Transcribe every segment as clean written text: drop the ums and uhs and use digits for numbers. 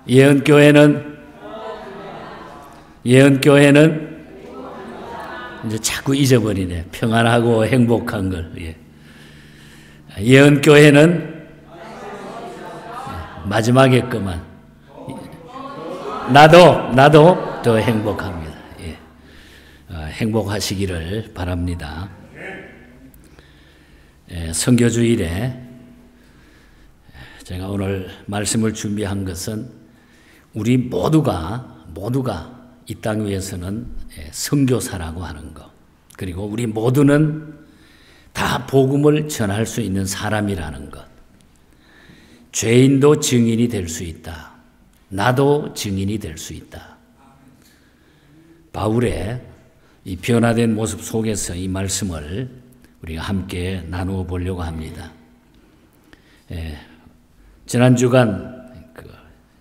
예언교회는 이제 자꾸 잊어버리네. 평안하고 행복한 걸. 예언교회는 마지막에 거만. 나도 더 행복합니다. 행복하시기를 바랍니다. 선교주일에 제가 오늘 말씀을 준비한 것은 우리 모두가 이 땅 위에서는 선교사라고 하는 것, 그리고 우리 모두는 다 복음을 전할 수 있는 사람이라는 것, 죄인도 증인이 될 수 있다. 나도 증인이 될 수 있다. 바울의 이 변화된 모습 속에서 이 말씀을 우리가 함께 나누어 보려고 합니다. 지난 주간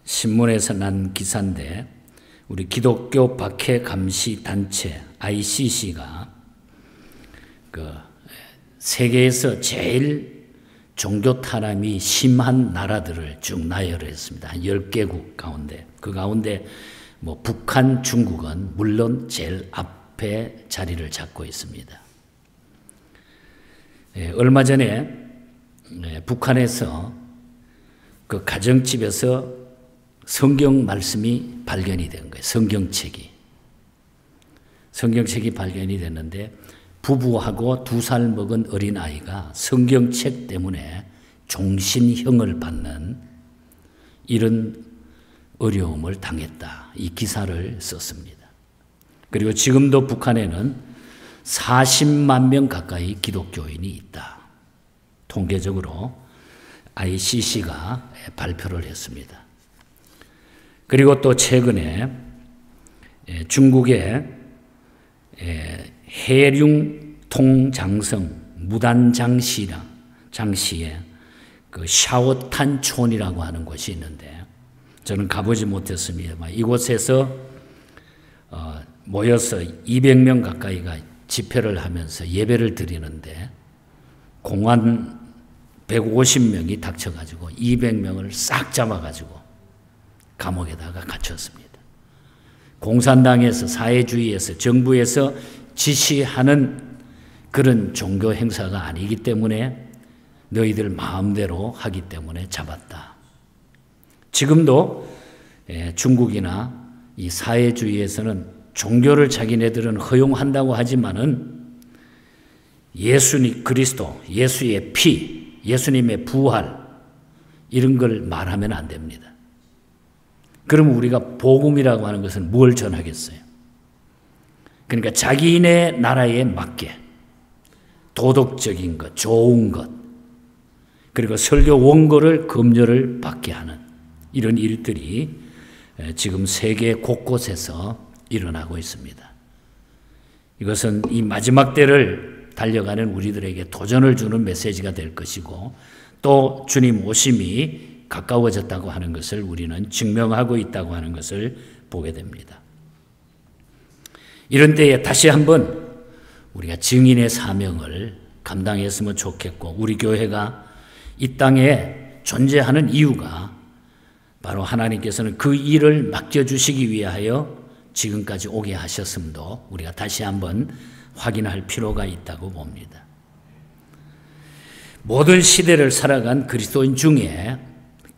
신문에서 난 기사인데, 우리 기독교 박해 감시 단체 ICC가 세계에서 제일 종교 탄압이 심한 나라들을 쭉 나열했습니다. 한 10개국 가운데. 그 가운데 북한, 중국은 물론 제일 앞에 자리를 잡고 있습니다. 얼마 전에 북한에서 그 가정집에서 성경 말씀이 발견이 된 거예요. 성경책이 발견이 됐는데, 부부하고 2살 먹은 어린아이가 성경책 때문에 종신형을 받는 이런 어려움을 당했다. 이 기사를 썼습니다. 그리고 지금도 북한에는 40만 명 가까이 기독교인이 있다. 통계적으로 ICC가 발표를 했습니다. 그리고 또 최근에 중국의 해룡통장성 무단장시에 그 샤오탄촌이라고 하는 곳이 있는데, 저는 가보지 못했습니다만 이곳에서 모여서 200명 가까이가 집회를 하면서 예배를 드리는데, 공안 150명이 닥쳐가지고 200명을 싹 잡아가지고 감옥에다가 갇혔습니다. 공산당에서, 사회주의에서, 정부에서 지시하는 그런 종교 행사가 아니기 때문에 너희들 마음대로 하기 때문에 잡았다. 지금도 중국이나 이 사회주의에서는 종교를 자기네들은 허용한다고 하지만은 예수님 그리스도, 예수의 피, 예수님의 부활, 이런 걸 말하면 안 됩니다. 그럼 우리가 복음이라고 하는 것은 뭘 전하겠어요? 그러니까 자기네 나라에 맞게 도덕적인 것, 좋은 것, 그리고 설교 원고를 검열을 받게 하는 이런 일들이 지금 세계 곳곳에서 일어나고 있습니다. 이것은 이 마지막 때를 달려가는 우리들에게 도전을 주는 메시지가 될 것이고, 또 주님 오심이 가까워졌다고 하는 것을 우리는 증명하고 있다고 하는 것을 보게 됩니다. 이런 때에 다시 한번 우리가 증인의 사명을 감당했으면 좋겠고, 우리 교회가 이 땅에 존재하는 이유가 바로 하나님께서는 그 일을 맡겨주시기 위하여 지금까지 오게 하셨음도 우리가 다시 한번 확인할 필요가 있다고 봅니다. 모든 시대를 살아간 그리스도인 중에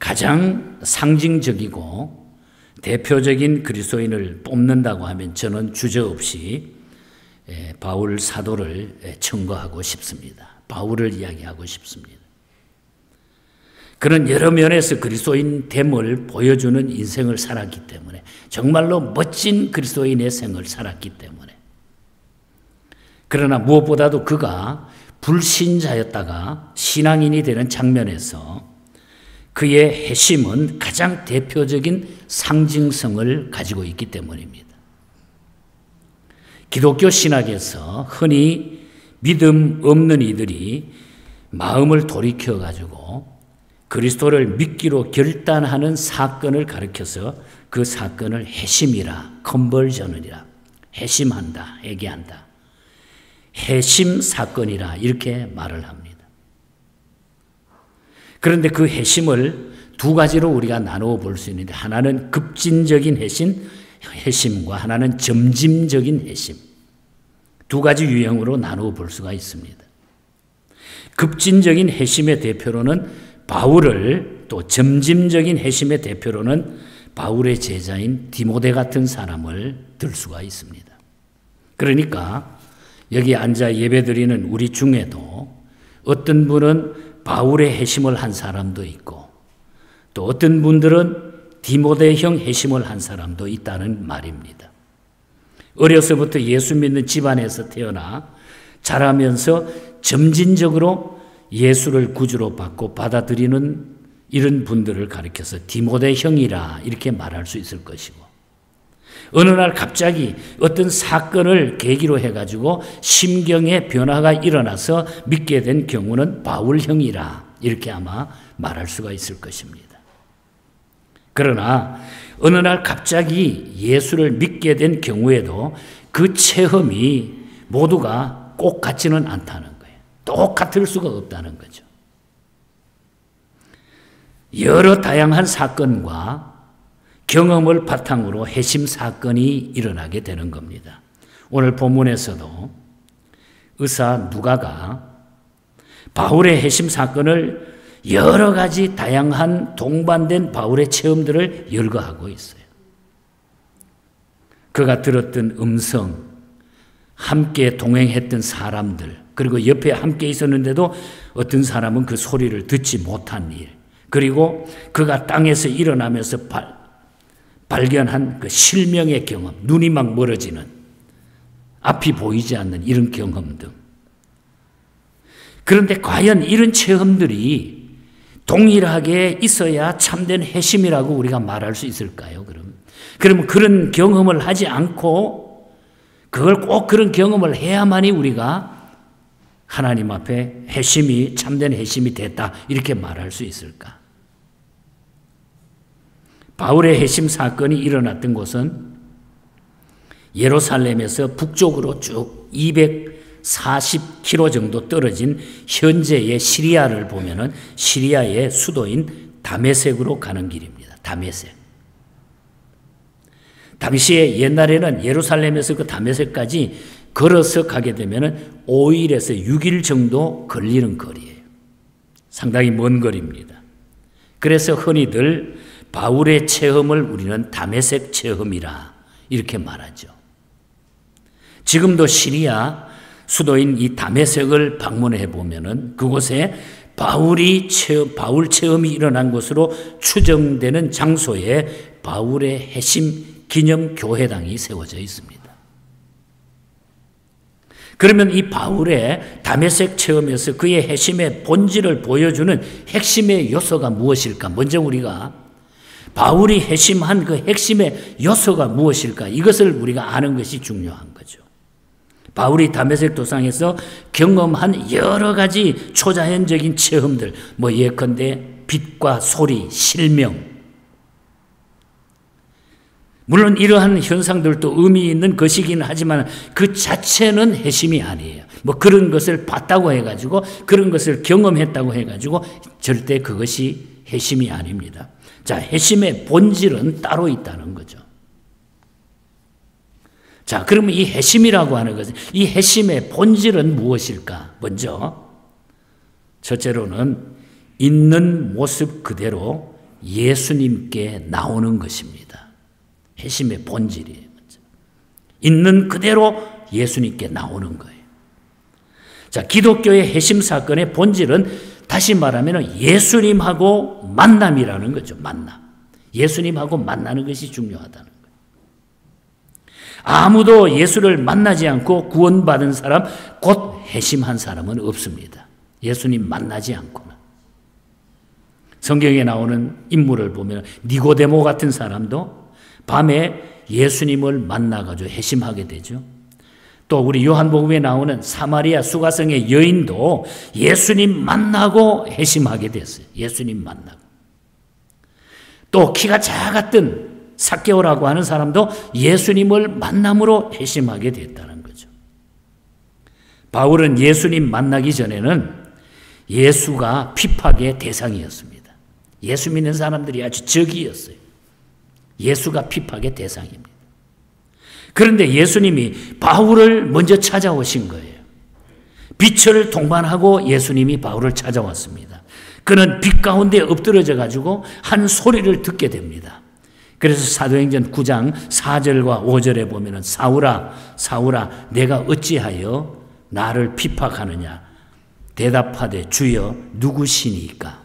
가장 상징적이고 대표적인 그리스도인을 뽑는다고 하면 저는 주저없이 바울 사도를 청구하고 싶습니다. 바울을 이야기하고 싶습니다. 그런 여러 면에서 그리스도인됨을 보여주는 인생을 살았기 때문에, 정말로 멋진 그리스도인의 생을 살았기 때문에, 그러나 무엇보다도 그가 불신자였다가 신앙인이 되는 장면에서 그의 회심은 가장 대표적인 상징성을 가지고 있기 때문입니다. 기독교 신학에서 흔히 믿음 없는 이들이 마음을 돌이켜가지고 그리스도를 믿기로 결단하는 사건을 가리켜서 그 사건을 회심이라, 컨버전이라, 회심한다, 회개한다, 회심 사건이라 이렇게 말을 합니다. 그런데 그 회심을 두 가지로 우리가 나누어 볼 수 있는데, 하나는 급진적인 회심과 하나는 점진적인 회심, 두 가지 유형으로 나누어 볼 수가 있습니다. 급진적인 회심의 대표로는 바울을, 또 점진적인 회심의 대표로는 바울의 제자인 디모데 같은 사람을 들 수가 있습니다. 그러니까 여기 앉아 예배드리는 우리 중에도 어떤 분은 바울의 회심을 한 사람도 있고, 또 어떤 분들은 디모데형 회심을 한 사람도 있다는 말입니다. 어려서부터 예수 믿는 집안에서 태어나 자라면서 점진적으로 예수를 구주로 받고 받아들이는 이런 분들을 가리켜서 디모데형이라 이렇게 말할 수 있을 것이고, 어느 날 갑자기 어떤 사건을 계기로 해가지고 심경의 변화가 일어나서 믿게 된 경우는 바울형이라 이렇게 아마 말할 수가 있을 것입니다. 그러나 어느 날 갑자기 예수를 믿게 된 경우에도 그 체험이 모두가 꼭 같지는 않다는 거예요. 똑같을 수가 없다는 거죠. 여러 다양한 사건과 경험을 바탕으로 회심 사건이 일어나게 되는 겁니다. 오늘 본문에서도 의사 누가가 바울의 회심 사건을 여러 가지 다양한 동반된 바울의 체험들을 열거하고 있어요. 그가 들었던 음성, 함께 동행했던 사람들, 그리고 옆에 함께 있었는데도 어떤 사람은 그 소리를 듣지 못한 일, 그리고 그가 땅에서 일어나면서 발견한 그 실명의 경험, 눈이 막 멀어지는, 앞이 보이지 않는 이런 경험 등. 그런데 과연 이런 체험들이 동일하게 있어야 참된 회심이라고 우리가 말할 수 있을까요? 그러면 그런 경험을 하지 않고 그걸 꼭 그런 경험을 해야만이 우리가 하나님 앞에 회심이, 참된 회심이 됐다 이렇게 말할 수 있을까? 바울의 회심 사건이 일어났던 곳은 예루살렘에서 북쪽으로 쭉 240km 정도 떨어진 현재의 시리아를 보면은 시리아의 수도인 다메섹으로 가는 길입니다. 다메섹. 당시에 옛날에는 예루살렘에서 그 다메섹까지 걸어서 가게 되면은 5일에서 6일 정도 걸리는 거리예요. 상당히 먼 거리입니다. 그래서 흔히들 바울의 체험을 우리는 다메섹 체험이라 이렇게 말하죠. 지금도 시리아 수도인 이 다메섹을 방문해 보면은 그곳에 바울 체험이 일어난 곳으로 추정되는 장소에 바울의 회심 기념 교회당이 세워져 있습니다. 그러면 이 바울의 다메섹 체험에서 그의 회심의 본질을 보여주는 핵심의 요소가 무엇일까? 먼저 우리가 바울이 회심한 그 핵심의 요소가 무엇일까? 이것을 우리가 아는 것이 중요한 거죠. 바울이 다메섹 도상에서 경험한 여러 가지 초자연적인 체험들, 예컨대 빛과 소리, 실명. 물론 이러한 현상들도 의미 있는 것이긴 하지만 그 자체는 회심이 아니에요. 그런 것을 봤다고 해가지고, 그런 것을 경험했다고 해가지고 절대 그것이 회심이 아닙니다. 자, 회심의 본질은 따로 있다는 거죠. 자, 그러면 이 회심이라고 하는 것은, 이 회심의 본질은 무엇일까? 먼저 첫째로는 있는 모습 그대로 예수님께 나오는 것입니다. 회심의 본질이에요. 먼저. 있는 그대로 예수님께 나오는 거예요. 자, 기독교의 회심 사건의 본질은 다시 말하면 예수님하고 만남이라는 거죠. 만남. 예수님하고 만나는 것이 중요하다는 거예요. 아무도 예수를 만나지 않고 구원받은 사람, 곧 회심한 사람은 없습니다. 예수님 만나지 않고는. 성경에 나오는 인물을 보면 니고데모 같은 사람도 밤에 예수님을 만나가지고 회심하게 되죠. 또 우리 요한복음에 나오는 사마리아 수가성의 여인도 예수님 만나고 회심하게 됐어요. 예수님 만나고. 또 키가 작았던 삭개오라고 하는 사람도 예수님을 만남으로 회심하게 됐다는 거죠. 바울은 예수님 만나기 전에는 예수가 핍박의 대상이었습니다. 예수 믿는 사람들이 아주 적이었어요. 예수가 핍박의 대상입니다. 그런데 예수님이 바울을 먼저 찾아오신 거예요. 빛을 동반하고 예수님이 바울을 찾아왔습니다. 그는 빛 가운데 엎드러져 가지고 한 소리를 듣게 됩니다. 그래서 사도행전 9장 4절과 5절에 보면은 사울아 사울아 내가 어찌하여 나를 핍박하느냐 대답하되 주여 누구시니까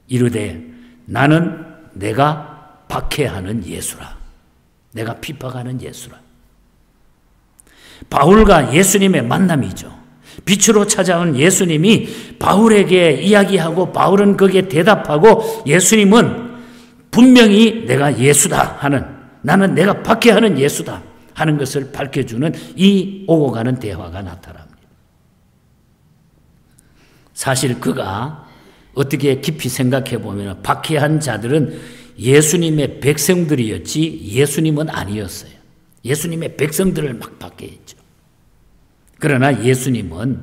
이르되 나는 내가 박해하는 예수라. 내가 핍박하는 예수라. 바울과 예수님의 만남이죠. 빛으로 찾아온 예수님이 바울에게 이야기하고 바울은 거기에 대답하고 예수님은 분명히 내가 예수다 하는, 나는 내가 박해하는 예수다 하는 것을 밝혀주는 이 오고 가는 대화가 나타납니다. 사실 그가 어떻게 깊이 생각해 보면 박해한 자들은 예수님의 백성들이었지 예수님은 아니었어요. 예수님의 백성들을 막 박해했죠. 그러나 예수님은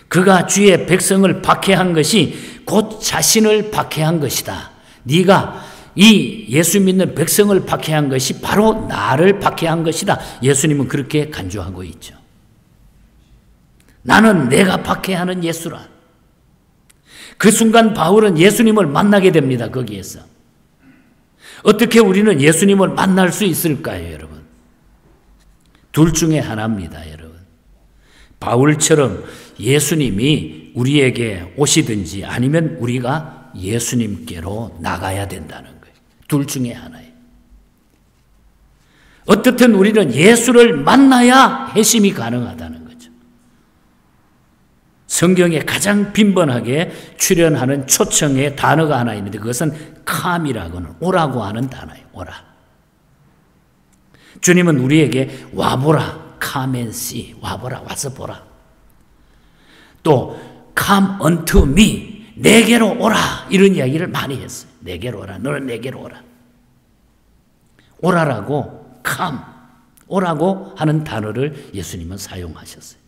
그가 주의 백성을 박해한 것이 곧 자신을 박해한 것이다. 네가 이 예수 믿는 백성을 박해한 것이 바로 나를 박해한 것이다. 예수님은 그렇게 간주하고 있죠. 나는 내가 박해하는 예수라. 그 순간 바울은 예수님을 만나게 됩니다. 거기에서. 어떻게 우리는 예수님을 만날 수 있을까요, 여러분? 둘 중에 하나입니다, 여러분. 바울처럼 예수님이 우리에게 오시든지 아니면 우리가 예수님께로 나가야 된다는 거예요. 둘 중에 하나예요. 어떻든 우리는 예수를 만나야 회심이 가능하다는 거죠. 성경에 가장 빈번하게 출연하는 초청의 단어가 하나 있는데 그것은 come이라고는 오라고 하는 단어예요. 오라. 주님은 우리에게 와보라. come and see. 와보라. 와서 보라. 또 come unto me. 내게로 오라. 이런 이야기를 많이 했어요. 내게로 오라. 너는 내게로 오라. 오라라고 come. 오라고 하는 단어를 예수님은 사용하셨어요.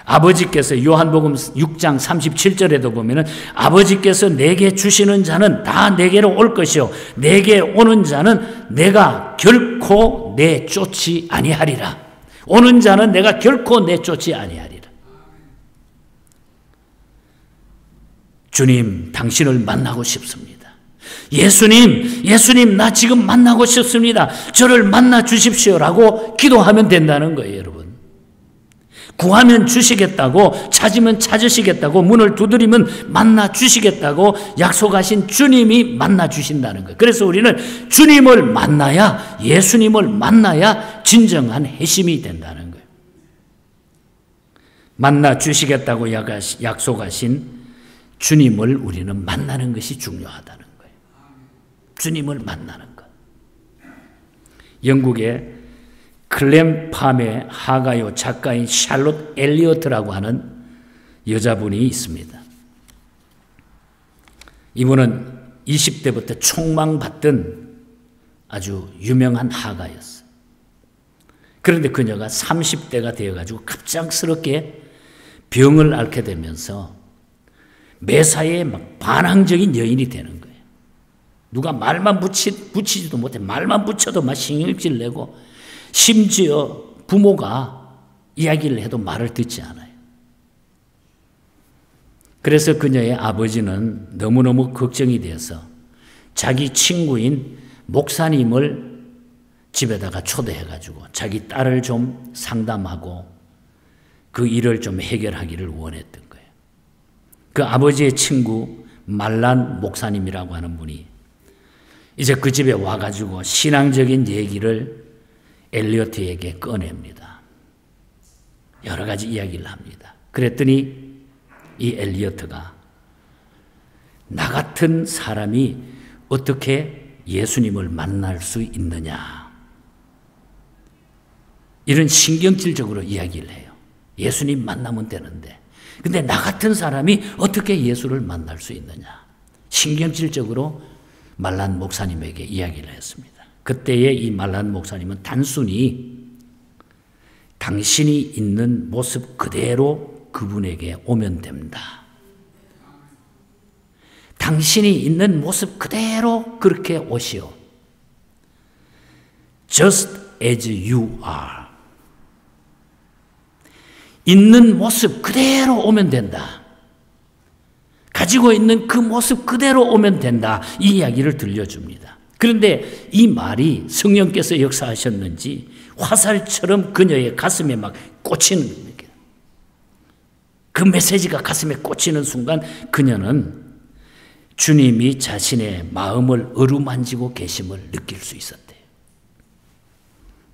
아버지께서 요한복음 6장 37절에도 보면은 아버지께서 내게 주시는 자는 다 내게로 올 것이요 내게 오는 자는 내가 결코 내쫓지 아니하리라. 오는 자는 내가 결코 내쫓지 아니하리라. 주님, 당신을 만나고 싶습니다. 예수님 나 지금 만나고 싶습니다. 저를 만나 주십시오라고 기도하면 된다는 거예요, 여러분. 구하면 주시겠다고, 찾으면 찾으시겠다고, 문을 두드리면 만나 주시겠다고 약속하신 주님이 만나 주신다는 거예요. 그래서 우리는 주님을 만나야, 예수님을 만나야 진정한 회심이 된다는 거예요. 만나 주시겠다고 약속하신 주님을 우리는 만나는 것이 중요하다는 거예요. 주님을 만나는 것. 영국의 클램 팜의 하가요 작가인 샬롯 엘리어트라고 하는 여자분이 있습니다. 이분은 20대부터 촉망받던 아주 유명한 하가였어요. 그런데 그녀가 30대가 되어가지고 갑작스럽게 병을 앓게 되면서 매사에 막 반항적인 여인이 되는 거예요. 누가 말만 붙이지도 못해. 말만 붙여도 막 신경질 내고 심지어 부모가 이야기를 해도 말을 듣지 않아요. 그래서 그녀의 아버지는 너무너무 걱정이 돼서 자기 친구인 목사님을 집에다가 초대해가지고 자기 딸을 좀 상담하고 그 일을 좀 해결하기를 원했던 거예요. 그 아버지의 친구 말란 목사님이라고 하는 분이 이제 그 집에 와가지고 신앙적인 얘기를 엘리어트에게 꺼냅니다. 여러 가지 이야기를 합니다. 그랬더니 이 엘리어트가 나 같은 사람이 어떻게 예수님을 만날 수 있느냐 이런 신경질적으로 이야기를 해요. 예수님 만나면 되는데 근데 나 같은 사람이 어떻게 예수를 만날 수 있느냐 신경질적으로 말란 목사님에게 이야기를 했습니다. 그때의 이 말란 목사님은 단순히 당신이 있는 모습 그대로 그분에게 오면 됩니다. 당신이 있는 모습 그대로 그렇게 오시오. Just as you are. 있는 모습 그대로 오면 된다. 가지고 있는 그 모습 그대로 오면 된다. 이 이야기를 들려줍니다. 그런데 이 말이 성령께서 역사하셨는지 화살처럼 그녀의 가슴에 막 꽂히는 겁니다. 그 메시지가 가슴에 꽂히는 순간 그녀는 주님이 자신의 마음을 어루만지고 계심을 느낄 수 있었대요.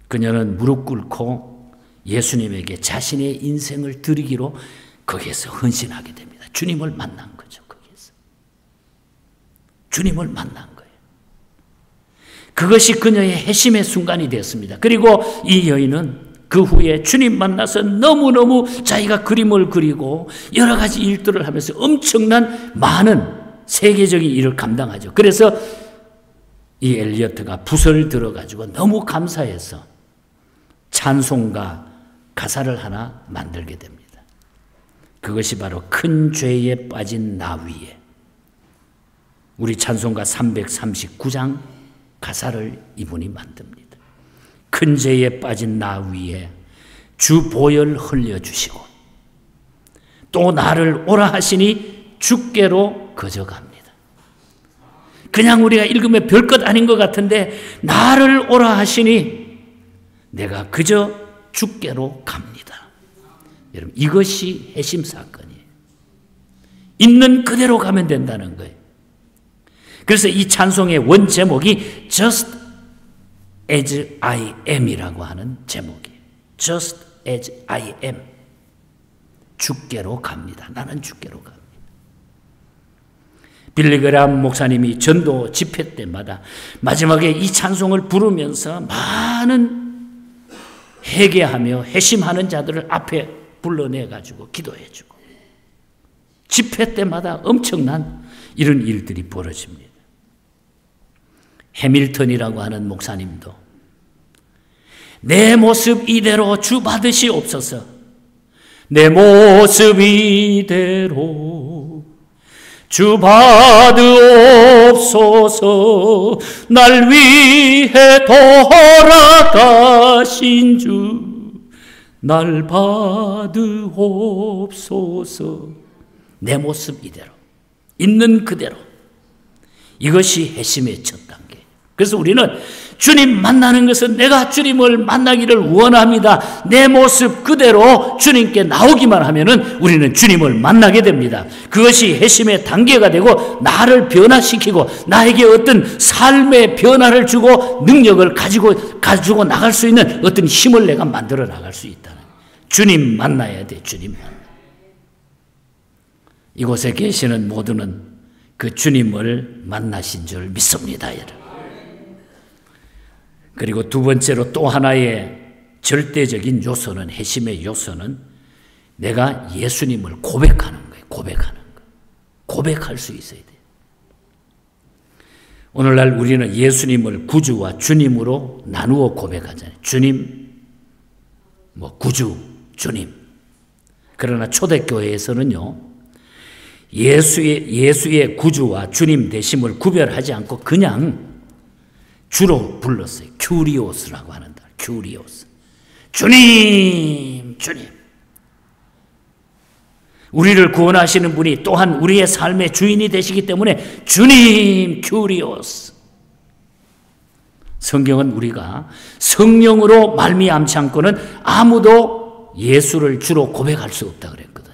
그녀는 무릎 꿇고 예수님에게 자신의 인생을 드리기로 거기에서 헌신하게 됩니다. 주님을 만난 거죠. 거기에서 주님을 만난 거예요. 그것이 그녀의 회심의 순간이 되었습니다. 그리고 이 여인은 그 후에 주님 만나서 너무너무 자기가 그림을 그리고 여러 가지 일들을 하면서 엄청난 많은 세계적인 일을 감당하죠. 그래서 이 엘리어트가 붓을 들어가지고 너무 감사해서 찬송가 가사를 하나 만들게 됩니다. 그것이 바로 큰 죄에 빠진 나 위에, 우리 찬송가 339장 가사를 이분이 만듭니다. 큰 죄에 빠진 나 위에 주 보혈 흘려주시고 또 나를 오라 하시니 주께로 거저갑니다. 그냥 우리가 읽으면 별것 아닌 것 같은데 나를 오라 하시니 내가 그저 주께로 갑니다. 여러분, 이것이 회심 사건이에요. 있는 그대로 가면 된다는 거예요. 그래서 이 찬송의 원 제목이 Just as I am이라고 하는 제목이에요. Just as I am. 주께로 갑니다. 나는 주께로 갑니다. 빌리그람 목사님이 전도 집회 때마다 마지막에 이 찬송을 부르면서 많은 회개하며 회심하는 자들을 앞에 불러내가지고 기도해주고 집회 때마다 엄청난 이런 일들이 벌어집니다. 해밀턴이라고 하는 목사님도 내 모습 이대로 주 받으시옵소서. 내 모습 이대로 주 받으옵소서. 날 위해 돌아가신 주 날 받으옵소서. 내 모습 이대로, 있는 그대로. 이것이 회심의 첫 단계. 그래서 우리는 주님 만나는 것은 내가 주님을 만나기를 원합니다. 내 모습 그대로 주님께 나오기만 하면은 우리는 주님을 만나게 됩니다. 그것이 회심의 단계가 되고 나를 변화시키고 나에게 어떤 삶의 변화를 주고 능력을 가지고 나갈 수 있는 어떤 힘을 내가 만들어 나갈 수 있다는 거예요. 주님 만나야 돼. 주님 만나. 이곳에 계시는 모두는 그 주님을 만나신 줄 믿습니다, 여러분. 그리고 두 번째로 또 하나의 절대적인 요소는, 회심의 요소는 내가 예수님을 고백하는 거예요. 고백하는 거. 고백할 수 있어야 돼요. 오늘날 우리는 예수님을 구주와 주님으로 나누어 고백하잖아요. 주님, 구주, 주님. 그러나 초대교회에서는요, 예수의 구주와 주님 되심을 구별하지 않고 그냥 주로 불렀어요. 큐리오스라고 하는다. 큐리오스. 주님, 주님. 우리를 구원하시는 분이 또한 우리의 삶의 주인이 되시기 때문에 주님, 큐리오스. 성경은 우리가 성령으로 말미암지 않고는 아무도 예수를 주로 고백할 수 없다 그랬거든요.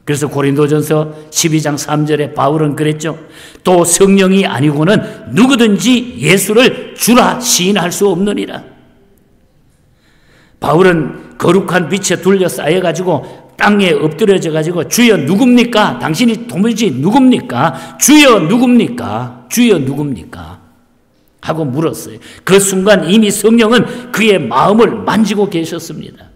그래서 고린도전서 12장 3절에 바울은 그랬죠. 또 성령이 아니고는 누구든지 예수를 주라 시인할 수 없느니라. 바울은 거룩한 빛에 둘러싸여가지고 땅에 엎드려져가지고 주여 누굽니까? 당신이 도무지 누굽니까? 주여 누굽니까? 주여 누굽니까? 하고 물었어요. 그 순간 이미 성령은 그의 마음을 만지고 계셨습니다.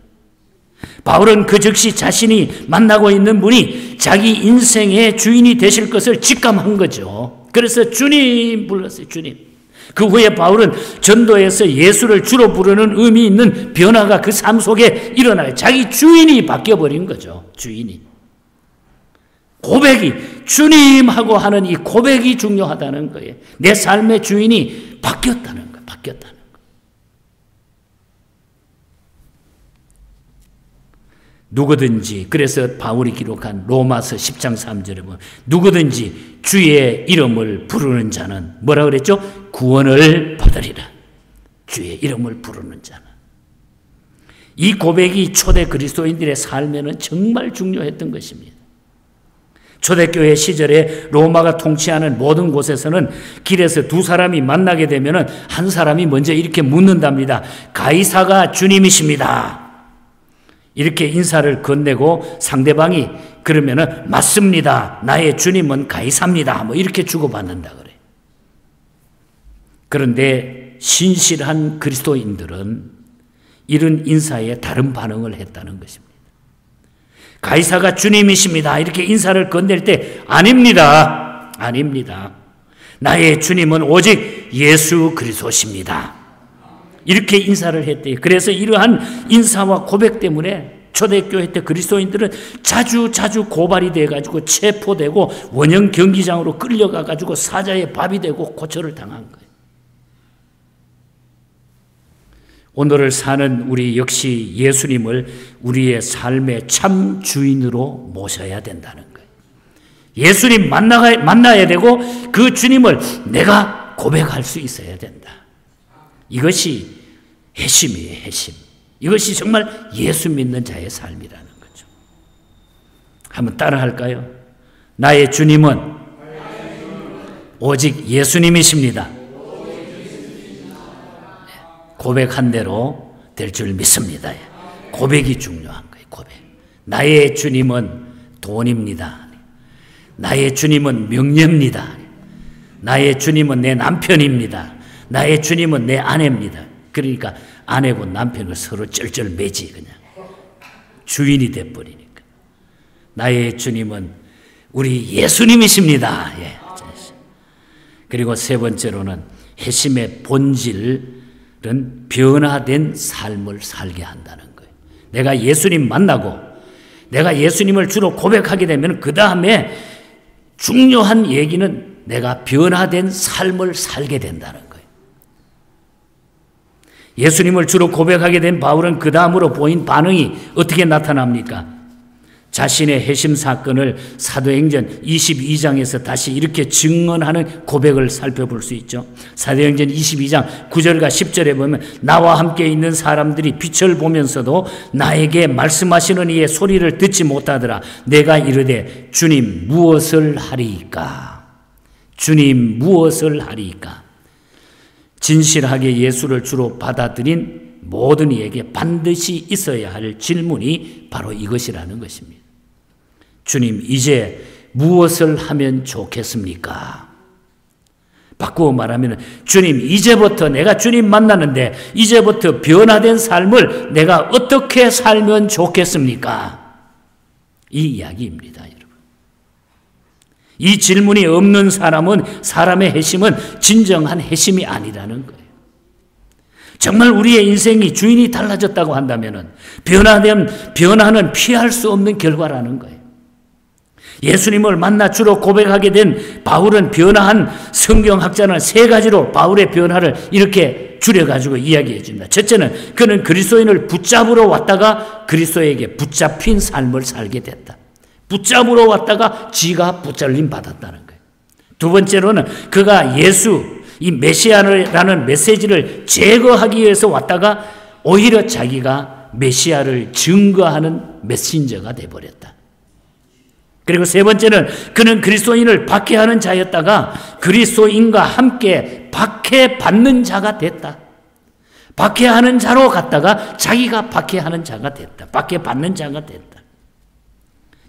바울은 그 즉시 자신이 만나고 있는 분이 자기 인생의 주인이 되실 것을 직감한 거죠. 그래서 주님 불렀어요. 주님. 그 후에 바울은 전도에서 예수를 주로 부르는 의미 있는 변화가 그 삶 속에 일어나요. 자기 주인이 바뀌어버린 거죠. 주인이. 고백이, 주님 하고 하는 이 고백이 중요하다는 거예요. 내 삶의 주인이 바뀌었다는 거예요. 바뀌었다는 거예요. 누구든지, 그래서 바울이 기록한 로마서 10장 3절에 보면 누구든지 주의 이름을 부르는 자는 뭐라 그랬죠? 구원을 받으리라. 주의 이름을 부르는 자는. 이 고백이 초대 그리스도인들의 삶에는 정말 중요했던 것입니다. 초대교회 시절에 로마가 통치하는 모든 곳에서는 길에서 두 사람이 만나게 되면 한 사람이 먼저 이렇게 묻는답니다. 가이사가 주님이십니다. 이렇게 인사를 건네고 상대방이 그러면은 맞습니다. 나의 주님은 가이사입니다. 뭐 이렇게 주고받는다 그래. 그런데 신실한 그리스도인들은 이런 인사에 다른 반응을 했다는 것입니다. 가이사가 주님이십니다. 이렇게 인사를 건넬 때 아닙니다. 아닙니다. 나의 주님은 오직 예수 그리스도십니다. 이렇게 인사를 했대요. 그래서 이러한 인사와 고백 때문에 초대교회 때 그리스도인들은 자주 고발이 돼가지고 체포되고 원형 경기장으로 끌려가가지고 사자의 밥이 되고 고초를 당한 거예요. 오늘을 사는 우리 역시 예수님을 우리의 삶의 참 주인으로 모셔야 된다는 거예요. 예수님 만나야 되고 그 주님을 내가 고백할 수 있어야 된다. 이것이 회심이에요, 회심. 이것이 정말 예수 믿는 자의 삶이라는 거죠. 한번 따라 할까요? 나의 주님은 오직 예수님이십니다. 고백한 대로 될 줄 믿습니다. 고백이 중요한 거예요, 고백. 나의 주님은 돈입니다. 나의 주님은 명예입니다. 나의 주님은 내 남편입니다. 나의 주님은 내 아내입니다. 그러니까 아내고 남편을 서로 쩔쩔 매지 그냥. 주인이 돼버리니까. 나의 주님은 우리 예수님이십니다. 예. 그리고 세 번째로는 회심의 본질은 변화된 삶을 살게 한다는 거예요. 내가 예수님 만나고 내가 예수님을 주로 고백하게 되면 그 다음에 중요한 얘기는 내가 변화된 삶을 살게 된다는 거예요. 예수님을 주로 고백하게 된 바울은 그 다음으로 보인 반응이 어떻게 나타납니까? 자신의 회심 사건을 사도행전 22장에서 다시 이렇게 증언하는 고백을 살펴볼 수 있죠. 사도행전 22장 9절과 10절에 보면 나와 함께 있는 사람들이 빛을 보면서도 나에게 말씀하시는 이의 소리를 듣지 못하더라. 내가 이르되 주님 무엇을 하리이까? 주님 무엇을 하리이까? 진실하게 예수를 주로 받아들인 모든 이에게 반드시 있어야 할 질문이 바로 이것이라는 것입니다. 주님, 이제 무엇을 하면 좋겠습니까? 바꾸어 말하면 주님, 이제부터 내가 주님 만나는데 이제부터 변화된 삶을 내가 어떻게 살면 좋겠습니까? 이 이야기입니다, 여러분. 이 질문이 없는 사람의 회심은 진정한 회심이 아니라는 거예요. 정말 우리의 인생이 주인이 달라졌다고 한다면 변화는 피할 수 없는 결과라는 거예요. 예수님을 만나 주로 고백하게 된 바울은 변화한 성경학자는 세 가지로 바울의 변화를 이렇게 줄여가지고 이야기해 줍니다. 첫째는 그는 그리스도인을 붙잡으러 왔다가 그리스도에게 붙잡힌 삶을 살게 됐다. 붙잡으러 왔다가 지가 붙잡림 받았다는 거예요. 두 번째로는 그가 예수, 이 메시아라는 메시지를 제거하기 위해서 왔다가 오히려 자기가 메시아를 증거하는 메신저가 되어버렸다. 그리고 세 번째는 그는 그리스도인을 박해하는 자였다가 그리스도인과 함께 박해받는 자가 됐다. 박해하는 자로 갔다가 자기가 박해하는 자가 됐다. 박해받는 자가 됐다.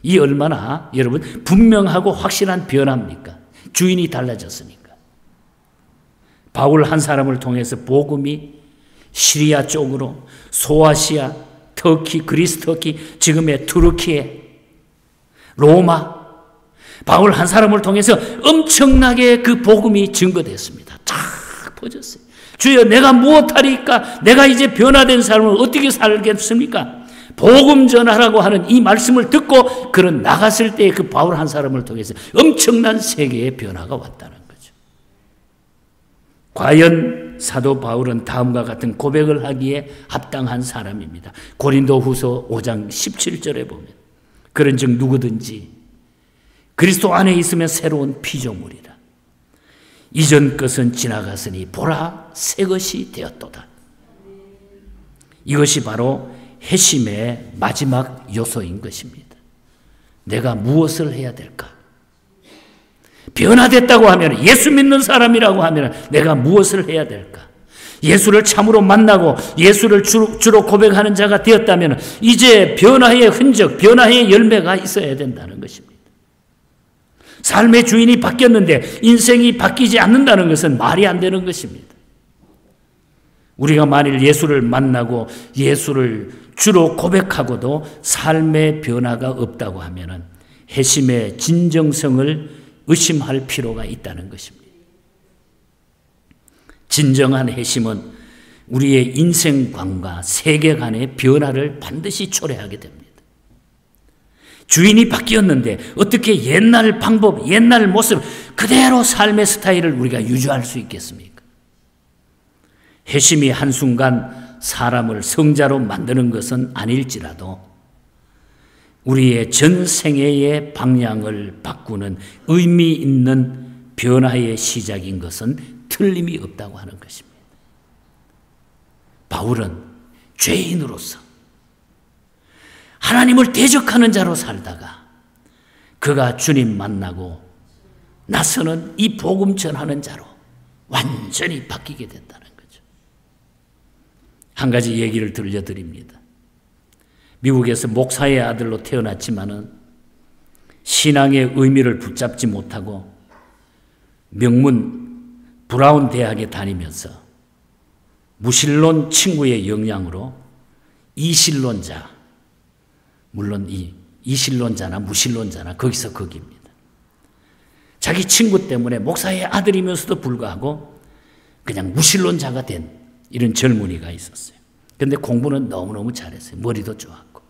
이 얼마나 여러분 분명하고 확실한 변화입니까? 주인이 달라졌으니까. 바울 한 사람을 통해서 복음이 시리아 쪽으로, 소아시아, 터키, 그리스 터키, 지금의 투르키에, 로마, 바울 한 사람을 통해서 엄청나게 그 복음이 증거됐습니다. 쫙 퍼졌어요. 주여, 내가 무엇하리까? 내가 이제 변화된 삶을 어떻게 살겠습니까? 복음 전하라고 하는 이 말씀을 듣고 그런 나갔을 때 그 바울 한 사람을 통해서 엄청난 세계의 변화가 왔다는 거죠. 과연 사도 바울은 다음과 같은 고백을 하기에 합당한 사람입니다. 고린도후서 5장 17절에 보면 그런즉 누구든지 그리스도 안에 있으면 새로운 피조물이라. 이전 것은 지나갔으니 보라 새 것이 되었도다. 이것이 바로 회심의 마지막 요소인 것입니다. 내가 무엇을 해야 될까? 변화됐다고 하면, 예수 믿는 사람이라고 하면 내가 무엇을 해야 될까? 예수를 참으로 만나고 예수를 주로 고백하는 자가 되었다면 이제 변화의 흔적, 변화의 열매가 있어야 된다는 것입니다. 삶의 주인이 바뀌었는데 인생이 바뀌지 않는다는 것은 말이 안 되는 것입니다. 우리가 만일 예수를 만나고 예수를 주로 고백하고도 삶의 변화가 없다고 하면 회심의 진정성을 의심할 필요가 있다는 것입니다. 진정한 회심은 우리의 인생관과 세계관의 변화를 반드시 초래하게 됩니다. 주인이 바뀌었는데 어떻게 옛날 방법, 옛날 모습 그대로 삶의 스타일을 우리가 유지할 수 있겠습니까? 회심이 한순간 사람을 성자로 만드는 것은 아닐지라도 우리의 전 생애의 방향을 바꾸는 의미 있는 변화의 시작인 것은 틀림이 없다고 하는 것입니다. 바울은 죄인으로서 하나님을 대적하는 자로 살다가 그가 주님 만나고 나서는 이 복음 전하는 자로 완전히 바뀌게 된다는 거죠. 한 가지 얘기를 들려드립니다. 미국에서 목사의 아들로 태어났지만은 신앙의 의미를 붙잡지 못하고 명문 브라운 대학에 다니면서 무신론 친구의 영향으로 이신론자, 물론 이 이신론자나 무신론자나 거기서 거기입니다. 자기 친구 때문에 목사의 아들이면서도 불구하고 그냥 무신론자가 된 이런 젊은이가 있었어요. 그런데 공부는 너무너무 잘했어요. 머리도 좋았고.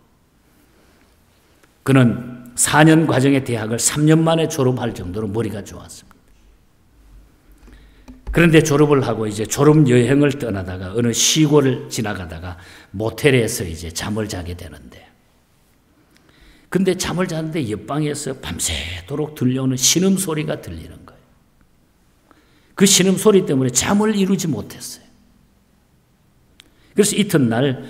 그는 4년 과정의 대학을 3년 만에 졸업할 정도로 머리가 좋았습니다. 그런데 졸업을 하고 이제 졸업 여행을 떠나다가 어느 시골을 지나가다가 모텔에서 이제 잠을 자게 되는데, 근데 잠을 자는데 옆방에서 밤새도록 들려오는 신음소리가 들리는 거예요. 그 신음소리 때문에 잠을 이루지 못했어요. 그래서 이튿날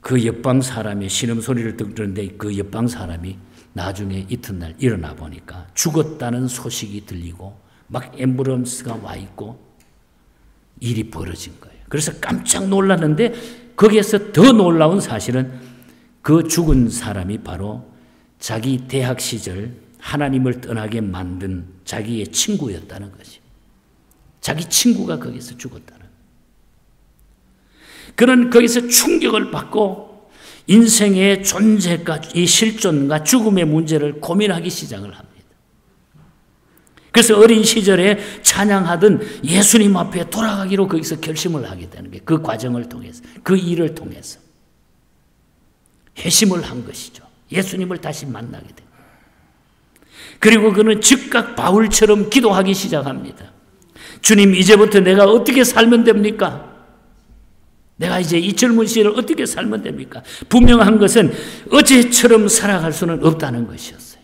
그 옆방 사람이 신음소리를 듣는데 그 옆방 사람이 나중에 이튿날 일어나 보니까 죽었다는 소식이 들리고 막 앰뷸런스가 와 있고 일이 벌어진 거예요. 그래서 깜짝 놀랐는데 거기에서 더 놀라운 사실은 그 죽은 사람이 바로 자기 대학 시절 하나님을 떠나게 만든 자기의 친구였다는 것이. 자기 친구가 거기서 죽었다는. 그는 거기서 충격을 받고 인생의 존재과 이 실존과 죽음의 문제를 고민하기 시작을 합니다. 그래서 어린 시절에 찬양하던 예수님 앞에 돌아가기로 거기서 결심을 하게 되는 게 그 과정을 통해서, 그 일을 통해서 회심을 한 것이죠. 예수님을 다시 만나게 됩니다. 그리고 그는 즉각 바울처럼 기도하기 시작합니다. 주님, 이제부터 내가 어떻게 살면 됩니까? 내가 이제 이 젊은 시절을 어떻게 살면 됩니까? 분명한 것은 어제처럼 살아갈 수는 없다는 것이었어요.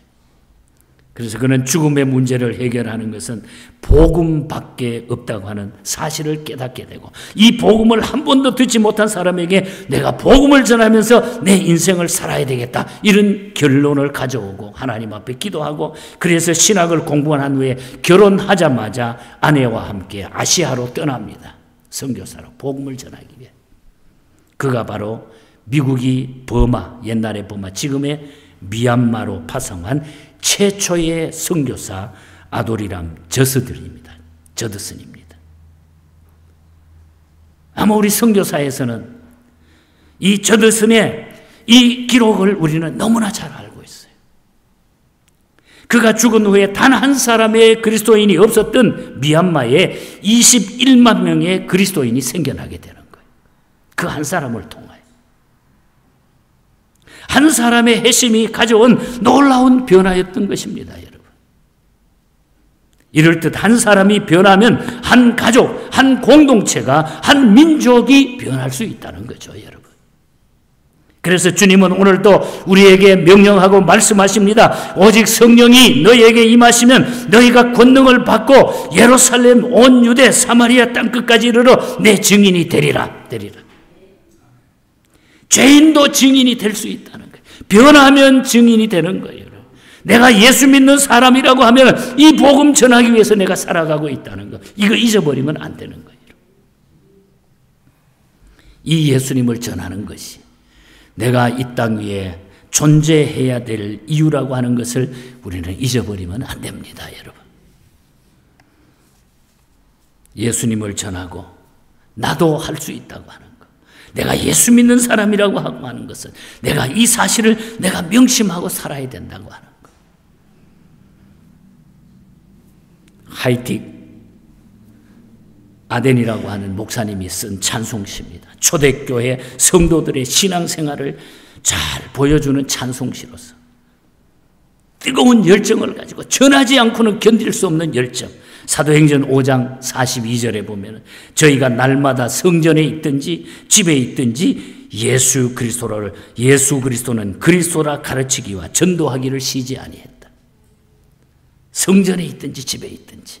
그래서 그는 죽음의 문제를 해결하는 것은 복음밖에 없다고 하는 사실을 깨닫게 되고, 이 복음을 한 번도 듣지 못한 사람에게 내가 복음을 전하면서 내 인생을 살아야 되겠다, 이런 결론을 가져오고 하나님 앞에 기도하고, 그래서 신학을 공부한 후에 결혼하자마자 아내와 함께 아시아로 떠납니다. 선교사로 복음을 전하기 위해. 그가 바로 미국이 버마, 옛날의 버마, 지금의 미얀마로 파송한 최초의 선교사 아도리람 저스들입니다. 저드슨입니다. 아마 우리 선교사에서는 이 저드슨의 이 기록을 우리는 너무나 잘 알고 있어요. 그가 죽은 후에 단 한 사람의 그리스도인이 없었던 미얀마에 21만 명의 그리스도인이 생겨나게 되는 거예요. 그 한 사람을 통하여. 한 사람의 회심이 가져온 놀라운 변화였던 것입니다, 여러분. 이럴 듯 한 사람이 변하면 한 가족, 한 공동체가, 한 민족이 변할 수 있다는 거죠, 여러분. 그래서 주님은 오늘도 우리에게 명령하고 말씀하십니다. 오직 성령이 너희에게 임하시면 너희가 권능을 받고 예루살렘 온 유대 사마리아 땅끝까지 이르러 내 증인이 되리라. 죄인도 증인이 될 수 있다는 거예요. 변하면 증인이 되는 거예요. 내가 예수 믿는 사람이라고 하면 이 복음 전하기 위해서 내가 살아가고 있다는 거. 이거 잊어버리면 안 되는 거예요. 이 예수님을 전하는 것이 내가 이 땅 위에 존재해야 될 이유라고 하는 것을 우리는 잊어버리면 안 됩니다, 여러분. 예수님을 전하고 나도 할 수 있다고 하는 것. 내가 예수 믿는 사람이라고 하는 것은 내가 이 사실을 내가 명심하고 살아야 된다고 하는 것. 하이틱 아덴이라고 하는 목사님이 쓴 찬송시입니다. 초대교회 성도들의 신앙생활을 잘 보여주는 찬송시로서 뜨거운 열정을 가지고 전하지 않고는 견딜 수 없는 열정. 사도행전 5장 42절에 보면 저희가 날마다 성전에 있든지 집에 있든지 예수 그리스도는 그리스도라 가르치기와 전도하기를 쉬지 아니했다. 성전에 있든지 집에 있든지.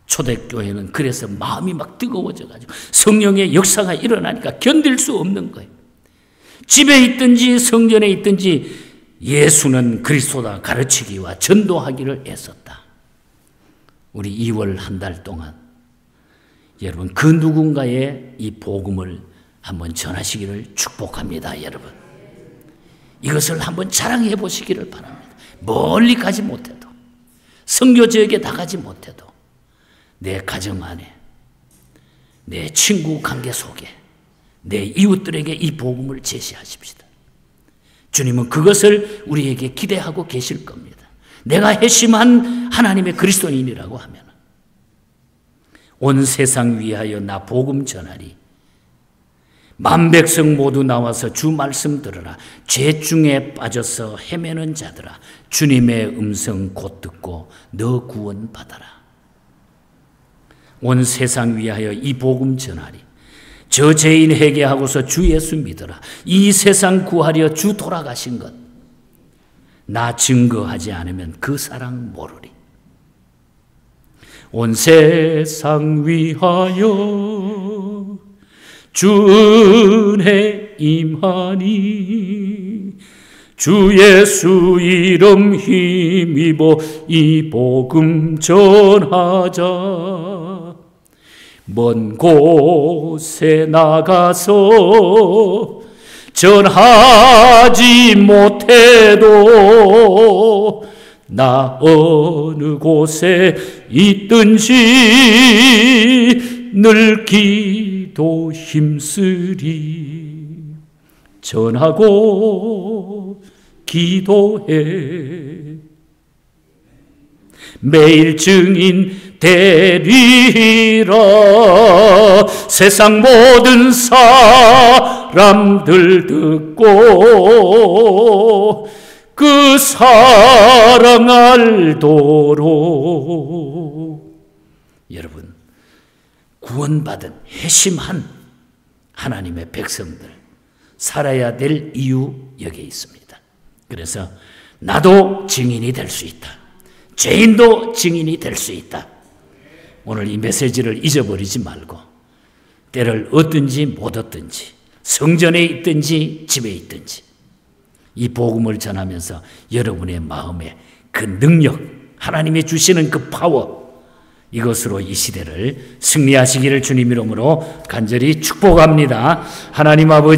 초대교회는 그래서 마음이 막 뜨거워져가지고 성령의 역사가 일어나니까 견딜 수 없는 거예요. 집에 있든지 성전에 있든지 예수는 그리스도다 가르치기와 전도하기를 애썼다. 우리 2월 한 달 동안 여러분 그 누군가의 이 복음을 한번 전하시기를 축복합니다, 여러분. 이것을 한번 자랑해 보시기를 바랍니다. 멀리 가지 못해도, 선교 지역에 나가지 못해도 내 가정 안에, 내 친구 관계 속에, 내 이웃들에게 이 복음을 제시하십시다. 주님은 그것을 우리에게 기대하고 계실 겁니다. 내가 회심한 하나님의 그리스도인이라고 하면 온 세상 위하여 나 복음 전하리. 만백성 모두 나와서 주 말씀 들으라. 죄 중에 빠져서 헤매는 자들아, 주님의 음성 곧 듣고 너 구원 받아라. 온 세상 위하여 이 복음 전하리. 저 죄인 회개하고서 주 예수 믿어라. 이 세상 구하려 주 돌아가신 것 나 증거하지 않으면 그 사랑 모르리. 온 세상 위하여 주 은혜 임하니 주 예수 이름 힘입어 이 복음 전하자. 먼 곳에 나가서 전하지 못해도 나 어느 곳에 있든지 늘 기도 힘쓰리. 전하고 기도해 매일 증인 되리라. 세상 모든 사람들 듣고 그 사랑 알도록. 여러분, 구원받은 회심한 하나님의 백성들 살아야 될 이유 여기에 있습니다. 그래서 나도 증인이 될 수 있다. 죄인도 증인이 될 수 있다. 오늘 이 메시지를 잊어버리지 말고 때를 얻든지 못 얻든지 성전에 있든지 집에 있든지 이 복음을 전하면서 여러분의 마음에 그 능력, 하나님이 주시는 그 파워, 이것으로 이 시대를 승리하시기를 주님 이름으로 간절히 축복합니다. 하나님 아버지